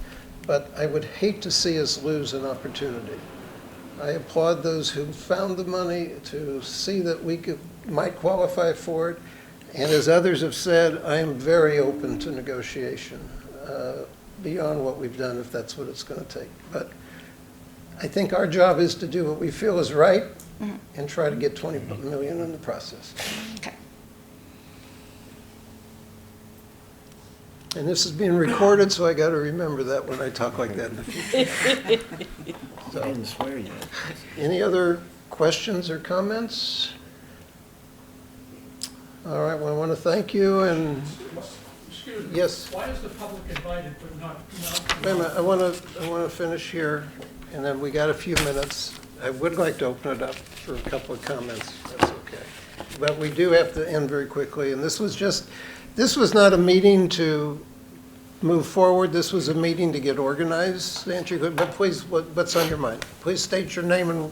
But I would hate to see us lose an opportunity. I applaud those who found the money to see that we might qualify for it. And as others have said, I am very open to negotiation beyond what we've done, if that's what it's going to take. But I think our job is to do what we feel is right and try to get 20 million in the process. Okay. And this is being recorded, so I got to remember that when I talk like that in the future. I didn't swear yet. Any other questions or comments? All right, well, I want to thank you, and Excuse me. yes, Why is the public invited but not? wait a minute, I want to finish here, and then we got a few minutes. I would like to open it up for a couple of comments, if that's okay. But we do have to end very quickly, and this was not a meeting to move forward, this was a meeting to get organized, to answer your question. But please, what's on your mind? Please state your name and,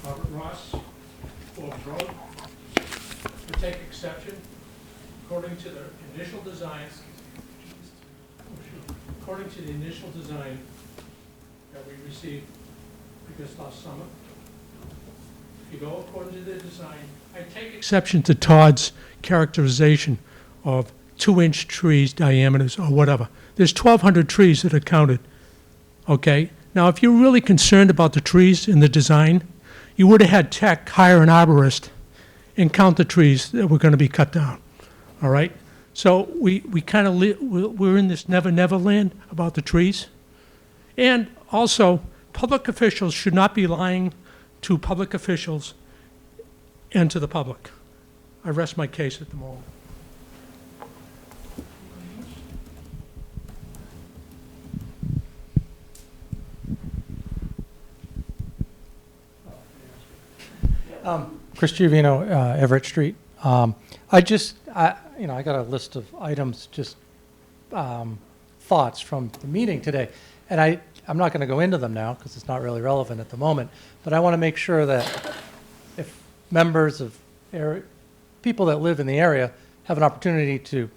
Robert Ross, Forbes Road. We take exception, according to the initial designs, according to the initial design that we received, I guess last summer. If you go according to the design, I take exception to Todd's characterization of 2-inch trees diameters or whatever. There's 1,200 trees that are counted, okay? Now, if you're really concerned about the trees in the design, you would have had tech hire an arborist and count the trees that were going to be cut down, all right? So we kind of, we're in this never land about the trees. And also, public officials should not be lying to public officials and to the public. I rest my case at the moment. Chris Giovino, Everett Street. I got a list of items, just thoughts from the meeting today. And I'm not going to go into them now because it's not really relevant at the moment. But I want to make sure that if members of people that live in the area have an opportunity to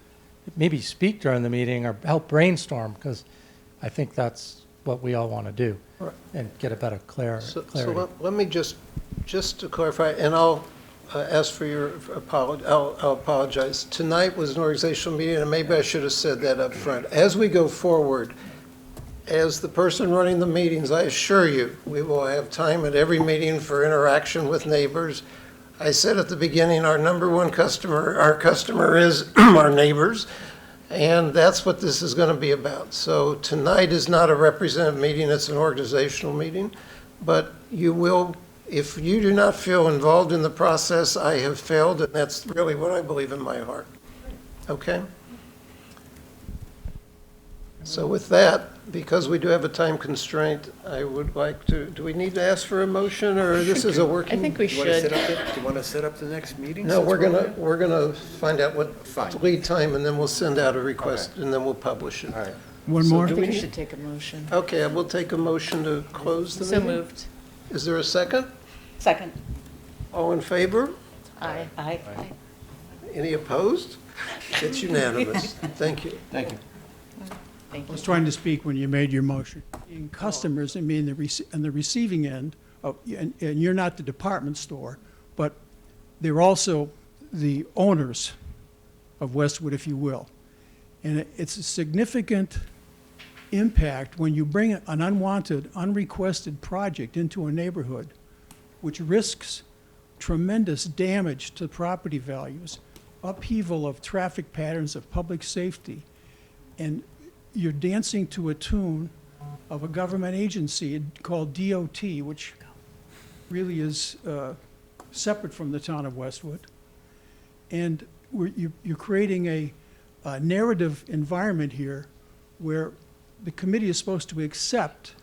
maybe speak during the meeting or help brainstorm, because I think that's what we all want to do and get a better clarity. so let me just to clarify, and I'll ask for your apology. I'll apologize. Tonight was an organizational meeting, and maybe I should have said that up front. As we go forward, as the person running the meetings, I assure you, we will have time at every meeting for interaction with neighbors. I said at the beginning, our #1 customer is our neighbors, and that's what this is going to be about. So tonight is not a representative meeting, it's an organizational meeting, but you will, if you do not feel involved in the process, I have failed, and that's really what I believe in my heart. Okay? So with that, because we do have a time constraint, I would like to, do we need to ask for a motion, or this is a working? I think we Do you want to should. do you want to set up the next meeting? No, since we're gonna find out what Fine. lead time, and then we'll send out a request, and then we'll publish it. All right. One So more? I do think we we need- should take a motion. Okay, I will take a motion to close the So meeting. moved. Is there a second? Second. All in favor? Aye. Aye. Any opposed? It's unanimous. Thank you. Thank you. Thank I you. was trying to speak when you made your motion. In customers, I mean, on the receiving end, and you're not the department store, but they're also the owners of Westwood, if you will. And it's a significant impact when you bring an unwanted, unrequested project into a neighborhood, which risks tremendous damage to property values, upheaval of traffic patterns of public safety, and you're dancing to a tune of a government agency called DOT, which really is separate from the town of Westwood. And you're creating a narrative environment here where the committee is supposed to accept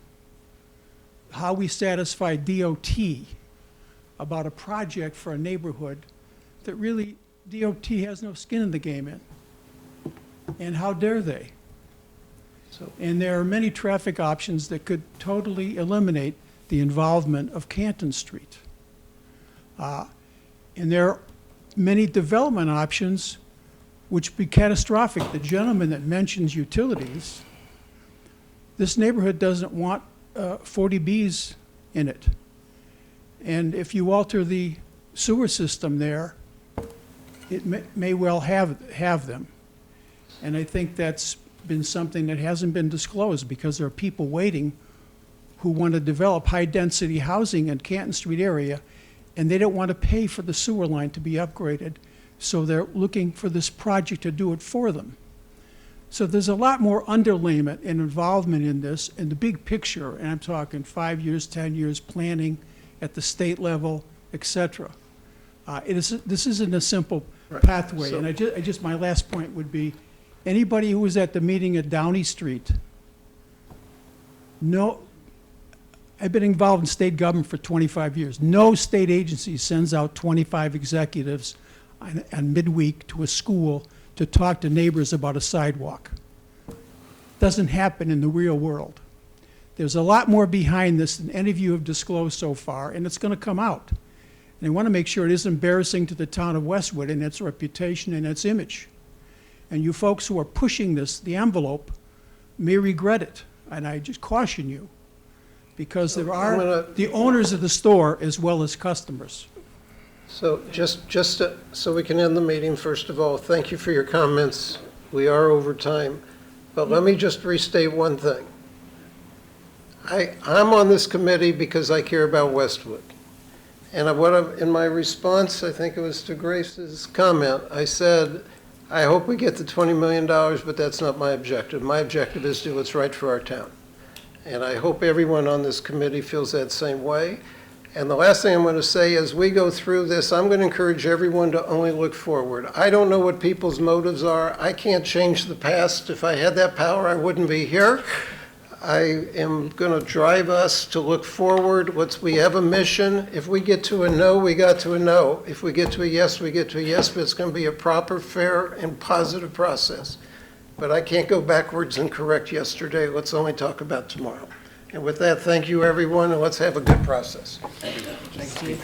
how we satisfy DOT about a project for a neighborhood that really DOT has no skin in the game in. And how dare they? And there are many traffic options that could totally eliminate the involvement of Canton Street. And there are many development options which would be catastrophic. The gentleman that mentions utilities, this neighborhood doesn't want 40Bs in it. And if you alter the sewer system there, it may well have them. And I think that's been something that hasn't been disclosed, because there are people waiting who want to develop high-density housing in Canton Street area, and they don't want to pay for the sewer line to be upgraded, so they're looking for this project to do it for them. So there's a lot more underlayment and involvement in this, in the big picture, and I'm talking 5 years, 10 years, planning at the state level, et cetera. This isn't a simple pathway, and my last point would be, anybody who was at the meeting at Downey Street, I've been involved in state government for 25 years. No state agency sends out 25 executives on midweek to a school to talk to neighbors about a sidewalk. Doesn't happen in the real world. There's a lot more behind this than any of you have disclosed so far, and it's going to come out. And I want to make sure it isn't embarrassing to the town of Westwood and its reputation and its image. And you folks who are pushing the envelope, may regret it. And I just caution you, because there are the owners of the store as well as customers. So so we can end the meeting, first of all, thank you for your comments. We are over time. But let me just restate one thing. I'm on this committee because I care about Westwood. And in my response, I think it was to Grace's comment, I said, I hope we get the $20 million, but that's not my objective. My objective is to do what's right for our town. And I hope everyone on this committee feels that same way. And the last thing I'm going to say, as we go through this, I'm going to encourage everyone to only look forward. I don't know what people's motives are. I can't change the past. If I had that power, I wouldn't be here. I am going to drive us to look forward. We have a mission. If we get to a no, we got to a no. If we get to a yes, we get to a yes, but it's going to be a proper, fair, and positive process. But I can't go backwards and correct yesterday. Let's only talk about tomorrow. And with that, thank you, everyone, and let's have a good process. Thank you.